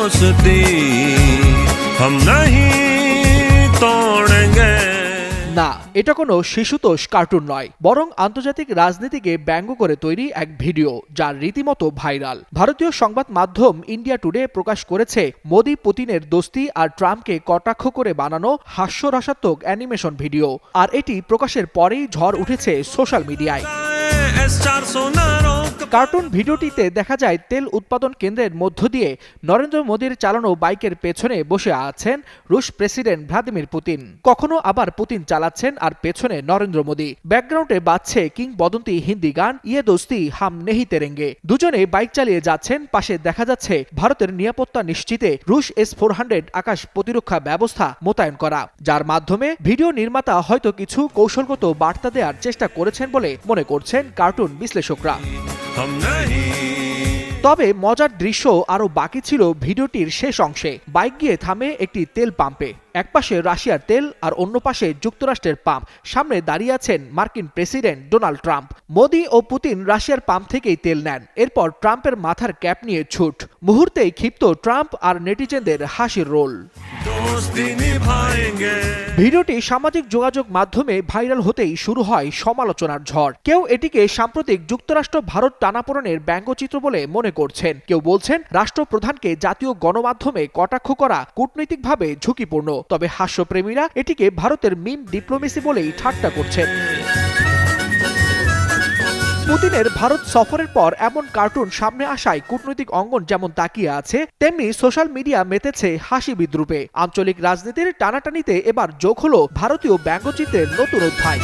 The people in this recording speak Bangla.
दोस्ती हम नहीं तोड़ेंगे। না, এটা কোনো শিশুতোষ কার্টুন নয়, বরং আন্তর্জাতিক রাজনীতিকে ব্যঙ্গ করে তৈরি এক ভিডিও, যার রীতিমতো ভাইরাল। ভারতীয় সংবাদ মাধ্যম ইন্ডিয়া টুডে প্রকাশ করেছে মোদি পুতিনের দোস্তি আর ট্রাম্পকে কটাক্ষ করে বানানো হাস্যরসাত্মক অ্যানিমেশন ভিডিও। আর এটি প্রকাশের পরেই ঝড় উঠেছে সোশ্যাল মিডিয়ায়। কার্টুন ভিডিওটিতে দেখা যায় তেল উৎপাদন কেন্দ্রের মধ্য দিয়ে নরেন্দ্র মোদীর চালানো বাইকের পেছনে বসে আছেন রুশ প্রেসিডেন্ট ভ্লাদিমির পুতিন। কখনো আবার পুতিন চালাচ্ছেন আর পেছনে নরেন্দ্র মোদী। ব্যাকগ্রাউন্ডে বাজছে কিংবদন্তি হিন্দি গান ইয়ে দোস্তি হাম নেহি তেরেঙ্গে। দুজনে বাইক চালিয়ে যাচ্ছেন, পাশে দেখা যাচ্ছে ভারতের নিরাপত্তা নিশ্চিতে রুশ S-400 আকাশ প্রতিরক্ষা ব্যবস্থা মোতায়েন করা, যার মাধ্যমে ভিডিও নির্মাতা হয়তো কিছু কৌশলগত বার্তা দেওয়ার চেষ্টা করেছেন বলে মনে করছেন কার্টুন বিশ্লেষকরা। তবে মজার দৃশ্য আরো বাকি ছিল ভিডিওটির শেষ অংশে। বাইক গিয়ে থামে একটি তেল পাম্পে। একপাশে রাশিয়ার তেল আর অন্য পাশে যুক্তরাষ্ট্রের পাম্প। সামনে দাঁড়িয়ে আছেন মার্কিন প্রেসিডেন্ট ডোনাল্ড ট্রাম্প। মোদি ও পুতিন রাশিয়ার পাম্প থেকেই তেল নেন। এরপর ট্রাম্পের মাথার ক্যাপ নিয়ে ছুট। মুহূর্তেই ক্ষিপ্ত ট্রাম্প আর নেটিজেনদের হাসির রোল। ভিডিওটি সামাজিক যোগাযোগ মাধ্যমে ভাইরাল হতেই শুরু হয় সমালোচনার ঝড়। কেউ এটিকে সাম্প্রতিক যুক্তরাষ্ট্র ভারত টানাপোড়েনের ব্যঙ্গচিত্র বলে মনে করছেন, কেউ বলছেন রাষ্ট্রপ্রধানকে জাতীয় গণমাধ্যমে কটাক্ষ করা কূটনৈতিকভাবে ঝুঁকিপূর্ণ। তবে হাস্যপ্রেমীরা এটিকে ভারতের মিম ডিপ্লোমেসি বলেই ঠাট্টা করছেন। পুতিনের ভারত সফরের পর এমন কার্টুন সামনে আসায় কূটনৈতিক অঙ্গন যেমন তাকিয়ে আছে, তেমনি সোশ্যাল মিডিয়া মেতেছে হাসি বিদ্রুপে। আঞ্চলিক রাজনীতির টানাটানিতে এবার যোগ হলো ভারতীয় ব্যঙ্গচিত্রের নতুন অধ্যায়।